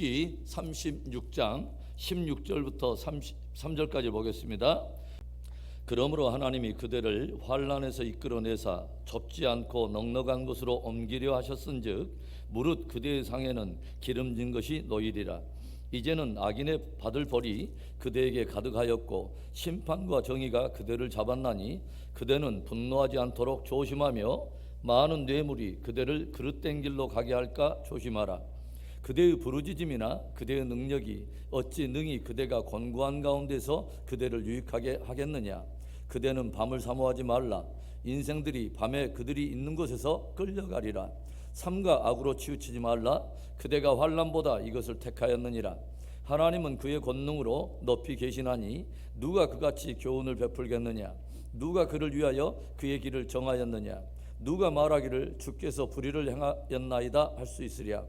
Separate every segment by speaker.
Speaker 1: 욥기 36장 16절부터 33절까지 보겠습니다. 그러므로 하나님이 그대를 환난에서 이끌어내사 좁지 않고 넉넉한 곳으로 옮기려 하셨은즉 무릇 그대의 상에는 기름진 것이 놓이리라. 이제는 악인의 받을 벌이 그대에게 가득하였고 심판과 정의가 그대를 잡았나니 그대는 분노하지 않도록 조심하며 많은 뇌물이 그대를 그릇된 길로 가게 할까 조심하라. 그대의 부르짖음이나 그대의 능력이 어찌 능히 그대가 곤고한 가운데서 그대를 유익하게 하겠느냐. 그대는 밤을 사모하지 말라. 인생들이 밤에 그들이 있는 곳에서 끌려가리라. 삼가 악으로 치우치지 말라. 그대가 환난보다 이것을 택하였느니라. 하나님은 그의 권능으로 높이 계시나니 누가 그같이 교훈을 베풀겠느냐. 누가 그를 위하여 그의 길을 정하였느냐. 누가 말하기를 주께서 불의를 행하였나이다 할 수 있으랴.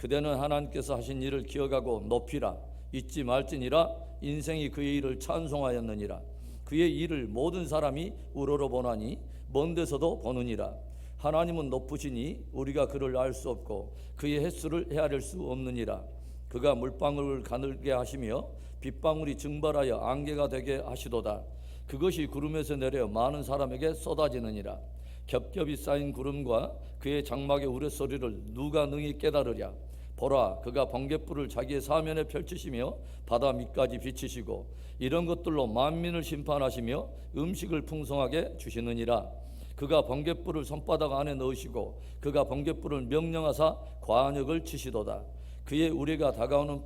Speaker 1: 그대는 하나님께서 하신 일을 기억하고 높이라. 잊지 말지니라. 인생이 그의 일을 찬송하였느니라. 그의 일을 모든 사람이 우러러보나니 먼 데서도 보느니라. 하나님은 높으시니 우리가 그를 알 수 없고 그의 횟수를 헤아릴 수 없느니라. 그가 물방울을 가늘게 하시며 빗방울이 증발하여 안개가 되게 하시도다. 그것이 구름에서 내려 많은 사람에게 쏟아지느니라. 겹겹이 쌓인 구름과 그의 장막의 우레소리를 누가 능히 깨달으랴. 보라, 그가 번갯불을 자기의 사면에 펼치시며 바다 밑까지 비치시고 이런 것들로 만민을 심판하시며 음식을 풍성하게 주시느니라. 그가 번갯불을 손바닥 안에 넣으시고 그가 번갯불을 명령하사 관역을 치시도다. 그의 우레가 다가오는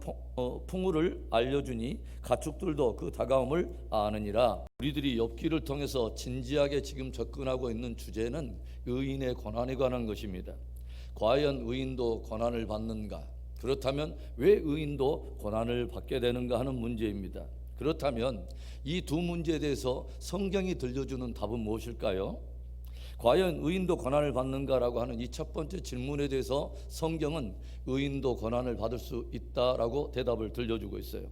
Speaker 1: 풍우를 알려주니 가축들도 그 다가옴을 아느니라. 우리들이 욥기를 통해서 진지하게 지금 접근하고 있는 주제는 의인의 고난에 관한 것입니다. 과연 의인도 고난을 받는가? 그렇다면 왜 의인도 고난을 받게 되는가 하는 문제입니다. 그렇다면 이 두 문제에 대해서 성경이 들려주는 답은 무엇일까요? 과연 의인도 고난을 받는가라고 하는 이 첫 번째 질문에 대해서 성경은 의인도 고난을 받을 수 있다라고 대답을 들려주고 있어요.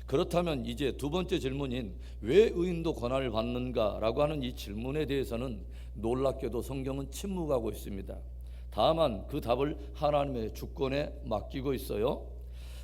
Speaker 1: 그렇다면 이제 두 번째 질문인 왜 의인도 고난을 받는가라고 하는 이 질문에 대해서는 놀랍게도 성경은 침묵하고 있습니다. 다만 그 답을 하나님의 주권에 맡기고 있어요.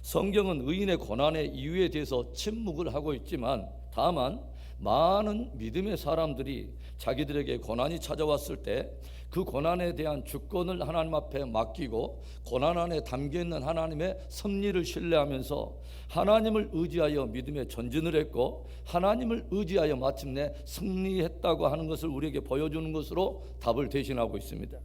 Speaker 1: 성경은 의인의 고난의 이유에 대해서 침묵을 하고 있지만 다만 많은 믿음의 사람들이 자기들에게 고난이 찾아왔을 때 그 고난에 대한 주권을 하나님 앞에 맡기고 고난 안에 담겨있는 하나님의 섭리를 신뢰하면서 하나님을 의지하여 믿음의 전진을 했고 하나님을 의지하여 마침내 승리했다고 하는 것을 우리에게 보여주는 것으로 답을 대신하고 있습니다.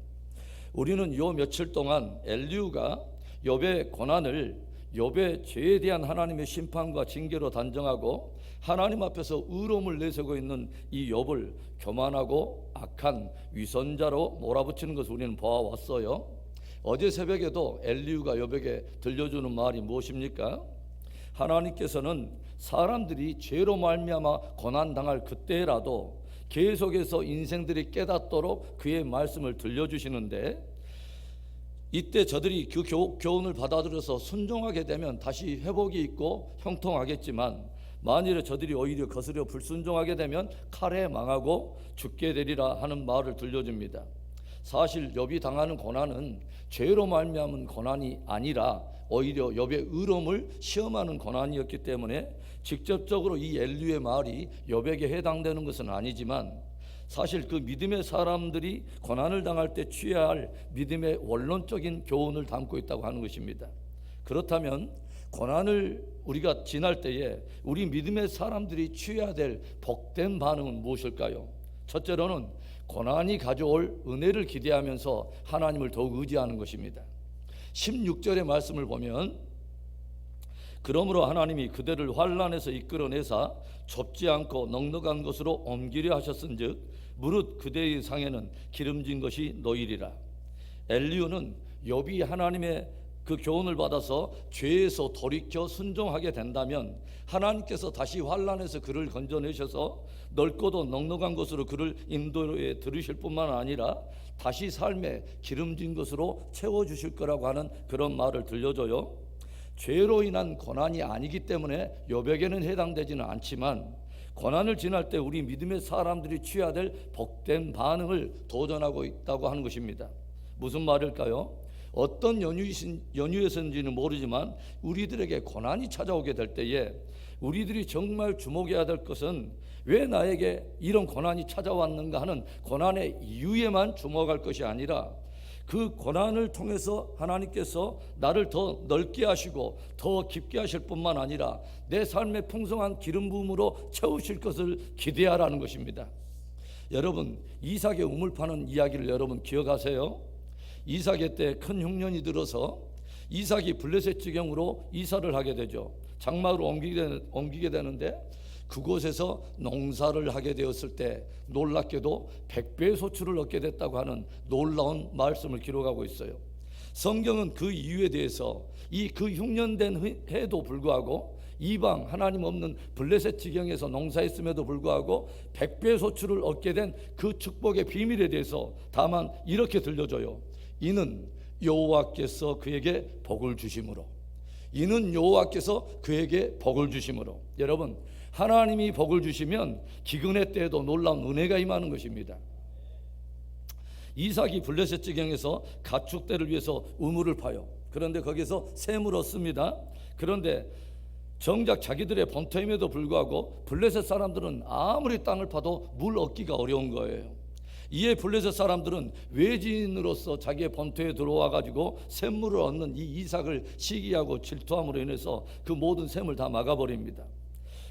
Speaker 1: 우리는 요 며칠 동안 엘리후가 욥의 고난을 욥의 죄에 대한 하나님의 심판과 징계로 단정하고 하나님 앞에서 의로움을 내세우고 있는 이 욥을 교만하고 악한 위선자로 몰아붙이는 것을 우리는 보아왔어요. 어제 새벽에도 엘리후가 욥에게 들려주는 말이 무엇입니까? 하나님께서는 사람들이 죄로 말미암아 고난당할 그때라도 계속해서 인생들이 깨닫도록 그의 말씀을 들려주시는데 이때 저들이 그 교훈을 받아들여서 순종하게 되면 다시 회복이 있고 형통하겠지만 만일에 저들이 오히려 거스려 불순종하게 되면 칼에 망하고 죽게 되리라 하는 말을 들려줍니다. 사실 욥이 당하는 고난은 죄로 말미암은 고난이 아니라 오히려 욥의 의로움을 시험하는 고난이었기 때문에 직접적으로 이 엘리후의 말이 욥에게 해당되는 것은 아니지만 사실 그 믿음의 사람들이 고난을 당할 때 취해야 할 믿음의 원론적인 교훈을 담고 있다고 하는 것입니다. 그렇다면 고난을 우리가 지날 때에 우리 믿음의 사람들이 취해야 될 복된 반응은 무엇일까요? 첫째로는 고난이 가져올 은혜를 기대하면서 하나님을 더욱 의지하는 것입니다. 16절의 말씀을 보면 그러므로 하나님이 그대를 환난에서 이끌어내사 좁지 않고 넉넉한 곳으로 옮기려 하셨은즉 무릇 그대의 상에는 기름진 것이 놓이리라. 엘리후는 욥이 하나님의 그 교훈을 받아서 죄에서 돌이켜 순종하게 된다면 하나님께서 다시 환난에서 그를 건져내셔서 넓고도 넉넉한 곳으로 그를 인도에 들으실 뿐만 아니라 다시 삶의 기름진 것으로 채워주실 거라고 하는 그런 말을 들려줘요. 죄로 인한 고난이 아니기 때문에 욥에게는 해당되지는 않지만 고난을 지날 때 우리 믿음의 사람들이 취해야 될 복된 반응을 도전하고 있다고 하는 것입니다. 무슨 말일까요? 어떤 연유에서인지는 모르지만 우리들에게 고난이 찾아오게 될 때에 우리들이 정말 주목해야 될 것은 왜 나에게 이런 고난이 찾아왔는가 하는 고난의 이유에만 주목할 것이 아니라 그 고난을 통해서 하나님께서 나를 더 넓게 하시고 더 깊게 하실 뿐만 아니라 내 삶의 풍성한 기름 부음으로 채우실 것을 기대하라는 것입니다. 여러분, 이삭의 우물 파는 이야기를 여러분 기억하세요? 이삭의 때 큰 흉년이 들어서 이삭이 블레셋 지경으로 이사를 하게 되죠. 장막으로 옮기게 되는데 그곳에서 농사를 하게 되었을 때 놀랍게도 100배의 소출을 얻게 됐다고 하는 놀라운 말씀을 기록하고 있어요. 성경은 그 이유에 대해서 그 흉년된 해도 불구하고 이방 하나님 없는 블레셋 지경에서 농사했음에도 불구하고 100배의 소출을 얻게 된 그 축복의 비밀에 대해서 다만 이렇게 들려줘요. 이는 여호와께서 그에게 복을 주심으로. 이는 여호와께서 그에게 복을 주심으로. 여러분, 하나님이 복을 주시면 기근의 때에도 놀라운 은혜가 임하는 것입니다. 이삭이 블레셋 지경에서 가축대를 위해서 우물을 파요. 그런데 거기서 샘을 얻습니다. 그런데 정작 자기들의 본토임에도 불구하고 블레셋 사람들은 아무리 땅을 파도 물 얻기가 어려운 거예요. 이에 블레셋 사람들은 외지인으로서 자기의 본토에 들어와 가지고 샘물을 얻는 이 이삭을 시기하고 질투함으로 인해서 그 모든 샘을 다 막아버립니다.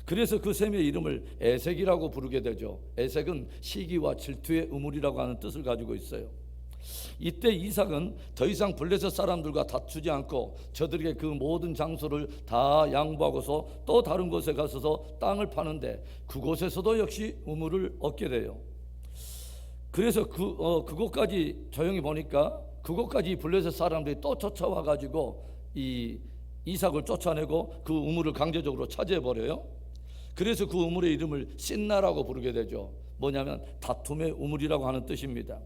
Speaker 1: 그래서 그 샘의 이름을 에색이라고 부르게 되죠. 에색은 시기와 질투의 우물이라고 하는 뜻을 가지고 있어요. 이때 이삭은 더 이상 블레셋 사람들과 다투지 않고 저들에게 그 모든 장소를 다 양보하고서 또 다른 곳에 가서서 땅을 파는데 그곳에서도 역시 우물을 얻게 돼요. 그래서 그곳까지 조용히 보니까 그곳까지 블레셋 사람들이 또 쫓아와 가지고 이 이삭을 쫓아내고 그 우물을 강제적으로 차지해 버려요. 그래서 그 우물의 이름을 신나라고 부르게 되죠. 뭐냐면 다툼의 우물이라고 하는 뜻입니다.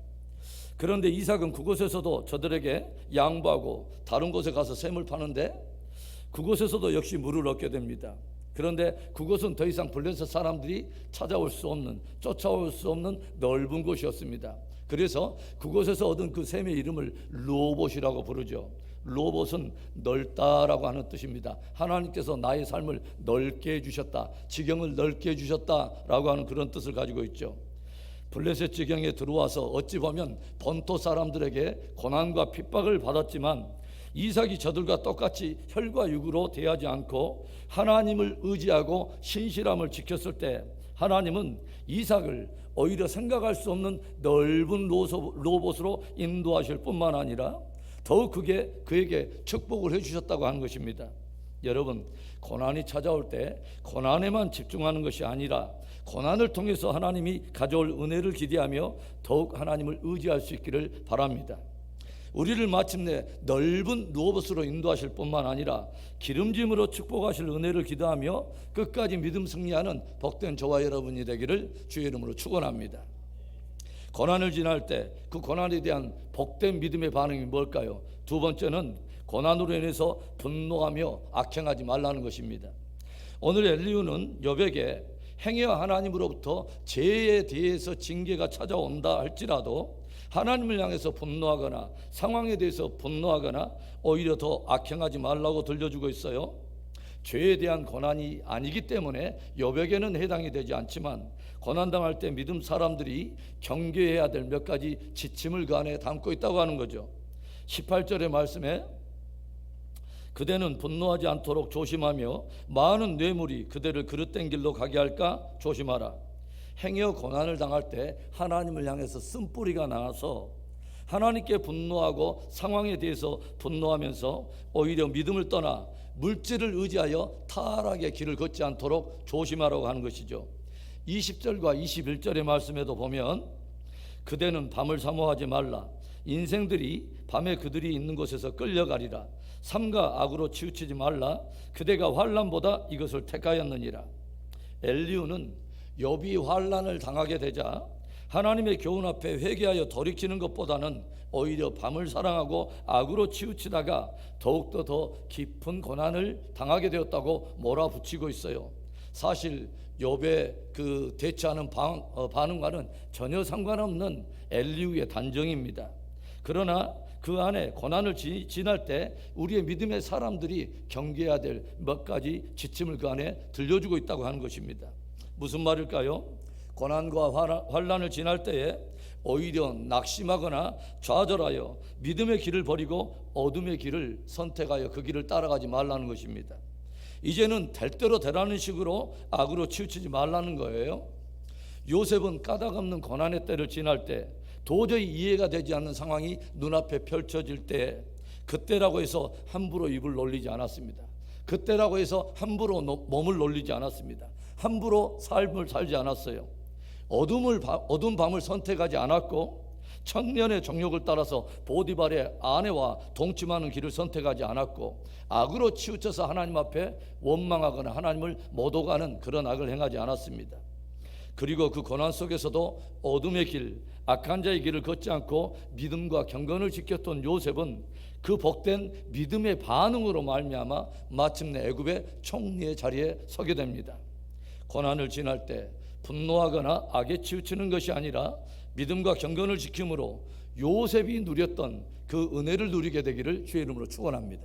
Speaker 1: 그런데 이삭은 그곳에서도 저들에게 양보하고 다른 곳에 가서 샘을 파는데 그곳에서도 역시 물을 얻게 됩니다. 그런데 그곳은 더 이상 블레셋 사람들이 찾아올 수 없는, 쫓아올 수 없는 넓은 곳이었습니다. 그래서 그곳에서 얻은 그 샘의 이름을 르호봇이라고 부르죠. 르호봇은 넓다라고 하는 뜻입니다. 하나님께서 나의 삶을 넓게 해주셨다, 지경을 넓게 해주셨다라고 하는 그런 뜻을 가지고 있죠. 블레셋 지경에 들어와서 어찌 보면 본토 사람들에게 고난과 핍박을 받았지만 이삭이 저들과 똑같이 혈과 육으로 대하지 않고 하나님을 의지하고 신실함을 지켰을 때 하나님은 이삭을 오히려 생각할 수 없는 넓은 르호봇으로 인도하실 뿐만 아니라 더욱 그에게 축복을 해주셨다고 하는 것입니다. 여러분, 고난이 찾아올 때 고난에만 집중하는 것이 아니라 고난을 통해서 하나님이 가져올 은혜를 기대하며 더욱 하나님을 의지할 수 있기를 바랍니다. 우리를 마침내 넓은 르호봇으로 인도하실 뿐만 아니라 기름짐으로 축복하실 은혜를 기도하며 끝까지 믿음 승리하는 복된 저와 여러분이 되기를 주의 이름으로 축원합니다. 고난을 지날 때 그 고난에 대한 복된 믿음의 반응이 뭘까요? 두 번째는 고난으로 인해서 분노하며 악행하지 말라는 것입니다. 오늘 엘리후는 욥에게 행위와 하나님으로부터 죄에 대해서 징계가 찾아온다 할지라도 하나님을 향해서 분노하거나 상황에 대해서 분노하거나 오히려 더 악행하지 말라고 들려주고 있어요. 죄에 대한 고난이 아니기 때문에 욥에게는 해당이 되지 않지만 고난당할 때 믿음 사람들이 경계해야 될 몇 가지 지침을 그 안에 담고 있다고 하는 거죠. 18절의 말씀에 그대는 분노하지 않도록 조심하며 많은 뇌물이 그대를 그릇된 길로 가게 할까 조심하라. 행여 고난을 당할 때 하나님을 향해서 쓴뿌리가 나와서 하나님께 분노하고 상황에 대해서 분노하면서 오히려 믿음을 떠나 물질을 의지하여 타락의 길을 걷지 않도록 조심하라고 하는 것이죠. 20절과 21절의 말씀에도 보면 그대는 밤을 사모하지 말라. 인생들이 밤에 그들이 있는 곳에서 끌려가리라. 삼가 악으로 치우치지 말라. 그대가 환난보다 이것을 택하였느니라. 엘리후는 욥이 환난을 당하게 되자 하나님의 교훈 앞에 회개하여 돌이키는 것보다는 오히려 밤을 사랑하고 악으로 치우치다가 더욱더 더 깊은 고난을 당하게 되었다고 몰아붙이고 있어요. 사실 욥의 그 대처하는 반응과는 전혀 상관없는 엘리후의 단정입니다. 그러나 그 안에 고난을 지날 때 우리의 믿음의 사람들이 경계해야 될 몇 가지 지침을 그 안에 들려주고 있다고 하는 것입니다. 무슨 말일까요? 고난과 환난을 지날 때에 오히려 낙심하거나 좌절하여 믿음의 길을 버리고 어둠의 길을 선택하여 그 길을 따라가지 말라는 것입니다. 이제는 될 대로 되라는 식으로 악으로 치우치지 말라는 거예요. 요셉은 까닭 없는 고난의 때를 지날 때 도저히 이해가 되지 않는 상황이 눈앞에 펼쳐질 때 그때라고 해서 함부로 입을 놀리지 않았습니다. 그때라고 해서 함부로 몸을 놀리지 않았습니다. 함부로 삶을 살지 않았어요. 어두운 밤을 선택하지 않았고 청년의 정욕을 따라서 보디발의 아내와 동침하는 길을 선택하지 않았고 악으로 치우쳐서 하나님 앞에 원망하거나 하나님을 못 오가는 그런 악을 행하지 않았습니다. 그리고 그 고난 속에서도 어둠의 길, 악한 자의 길을 걷지 않고 믿음과 경건을 지켰던 요셉은 그 복된 믿음의 반응으로 말미암아 마침내 애굽의 총리의 자리에 서게 됩니다. 고난을 지날 때 분노하거나 악에 치우치는 것이 아니라 믿음과 경건을 지킴으로 요셉이 누렸던 그 은혜를 누리게 되기를 주의 이름으로 축원합니다.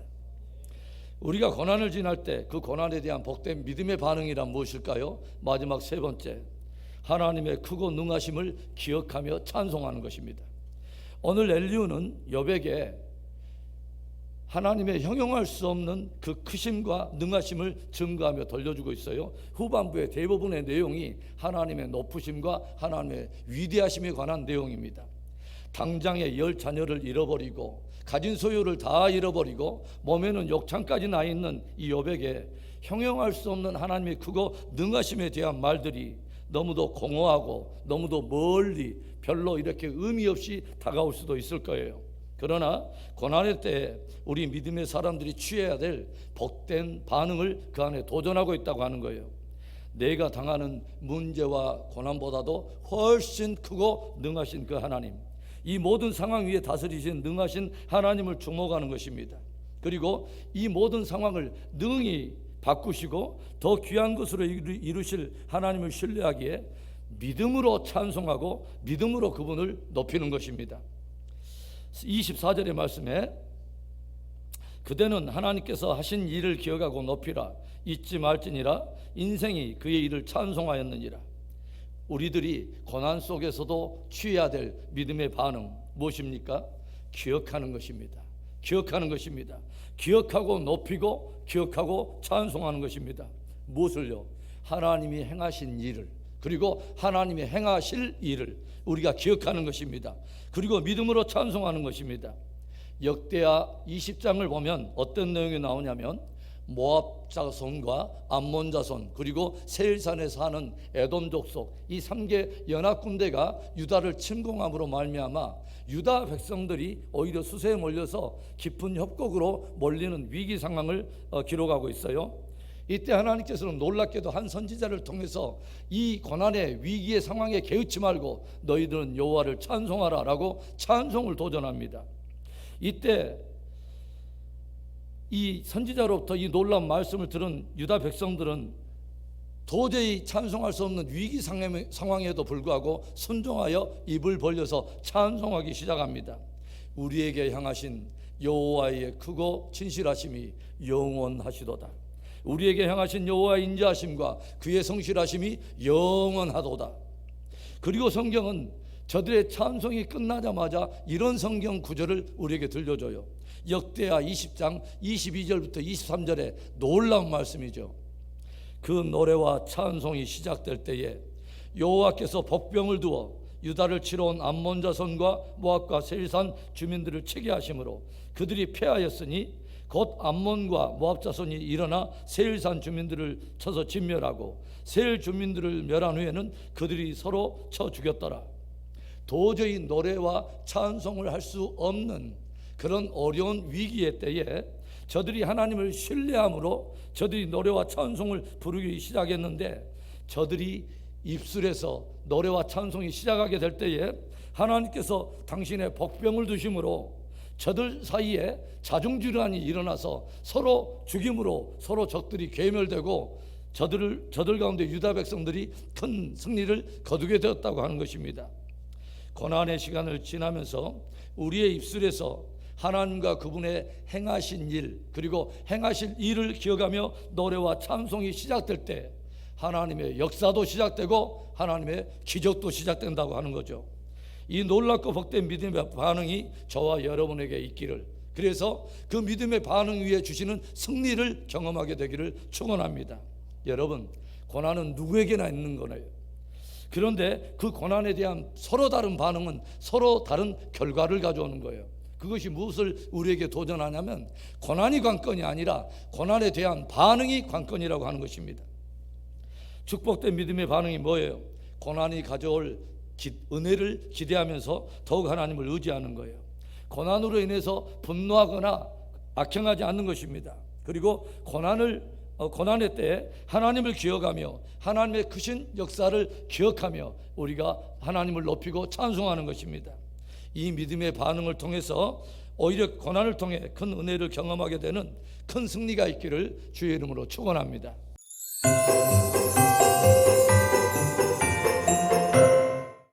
Speaker 1: 우리가 고난을 지날 때 그 고난에 대한 복된 믿음의 반응이란 무엇일까요? 마지막 세 번째, 하나님의 크고 능하심을 기억하며 찬송하는 것입니다. 오늘 엘리후는 욥에게 하나님의 형용할 수 없는 그 크심과 능하심을 증거하며 돌려주고 있어요. 후반부의 대부분의 내용이 하나님의 높으심과 하나님의 위대하심에 관한 내용입니다. 당장에 10자녀를 잃어버리고 가진 소유를 다 잃어버리고 몸에는 욕창까지 나 있는 이 욥에게 형용할 수 없는 하나님의 크고 능하심에 대한 말들이 너무도 공허하고 너무도 멀리 별로 이렇게 의미 없이 다가올 수도 있을 거예요. 그러나 고난의 때에 우리 믿음의 사람들이 취해야 될 복된 반응을 그 안에 도전하고 있다고 하는 거예요. 내가 당하는 문제와 고난보다도 훨씬 크고 능하신 그 하나님, 이 모든 상황 위에 다스리신 능하신 하나님을 주목하는 것입니다. 그리고 이 모든 상황을 능히 바꾸시고 더 귀한 것으로 이루실 하나님을 신뢰하기에 믿음으로 찬송하고 믿음으로 그분을 높이는 것입니다. 24절의 말씀에 그대는 하나님께서 하신 일을 기억하고 높이라, 잊지 말지니라. 인생이 그의 일을 찬송하였느니라. 우리들이 고난 속에서도 취해야 될 믿음의 반응 무엇입니까? 기억하는 것입니다. 기억하는 것입니다. 기억하고 높이고 기억하고 찬송하는 것입니다. 무엇을요? 하나님이 행하신 일을, 그리고 하나님이 행하실 일을 우리가 기억하는 것입니다. 그리고 믿음으로 찬송하는 것입니다. 역대하 20장을 보면 어떤 내용이 나오냐면 모압 자손과 암몬 자손 그리고 세일산에 사는 에돔 족속 이 3개 연합 군대가 유다를 침공함으로 말미암아 유다 백성들이 오히려 수세에 몰려서 깊은 협곡으로 몰리는 위기 상황을 기록하고 있어요. 이때 하나님께서는 놀랍게도 한 선지자를 통해서 이 고난의 위기의 상황에 개의치 말고 너희들은 여호와를 찬송하라 라고 찬송을 도전합니다. 이때 이 선지자로부터 이 놀라운 말씀을 들은 유다 백성들은 도저히 찬송할 수 없는 위기 상황에도 불구하고 순종하여 입을 벌려서 찬송하기 시작합니다. 우리에게 향하신 여호와의 크고 진실하심이 영원하시도다. 우리에게 향하신 여호와의 인자하심과 그의 성실하심이 영원하도다. 그리고 성경은 저들의 찬송이 끝나자마자 이런 성경 구절을 우리에게 들려줘요. 역대하 20장 22절부터 23절의 놀라운 말씀이죠. 그 노래와 찬송이 시작될 때에 여호와께서 복병을 두어 유다를 치러 온 암몬 자손과 모압과 세일산 주민들을 치게 하심으로 그들이 패하였으니 곧 암몬과 모압 자손이 일어나 세일산 주민들을 쳐서 진멸하고 세일 주민들을 멸한 후에는 그들이 서로 쳐 죽였더라. 도저히 노래와 찬송을 할 수 없는 그런 어려운 위기의 때에 저들이 하나님을 신뢰함으로 저들이 노래와 찬송을 부르기 시작했는데 저들이 입술에서 노래와 찬송이 시작하게 될 때에 하나님께서 당신의 복병을 두심으로 저들 사이에 자중질환이 일어나서 서로 죽임으로 서로 적들이 괴멸되고 저들 가운데 유다 백성들이 큰 승리를 거두게 되었다고 하는 것입니다. 고난의 시간을 지나면서 우리의 입술에서 하나님과 그분의 행하신 일, 그리고 행하실 일을 기억하며 노래와 찬송이 시작될 때 하나님의 역사도 시작되고 하나님의 기적도 시작된다고 하는 거죠. 이 놀랍고 복된 믿음의 반응이 저와 여러분에게 있기를, 그래서 그 믿음의 반응 위에 주시는 승리를 경험하게 되기를 축원합니다. 여러분, 고난은 누구에게나 있는 거예요. 그런데 그 고난에 대한 서로 다른 반응은 서로 다른 결과를 가져오는 거예요. 그것이 무엇을 우리에게 도전하냐면 고난이 관건이 아니라 고난에 대한 반응이 관건이라고 하는 것입니다. 축복된 믿음의 반응이 뭐예요? 고난이 가져올 은혜를 기대하면서 더욱 하나님을 의지하는 거예요. 고난으로 인해서 분노하거나 악행하지 않는 것입니다. 그리고 고난의 때에 하나님을 기억하며 하나님의 크신 역사를 기억하며 우리가 하나님을 높이고 찬송하는 것입니다. 이 믿음의 반응을 통해서 오히려 고난을 통해 큰 은혜를 경험하게 되는 큰 승리가 있기를 주의 이름으로 축원합니다.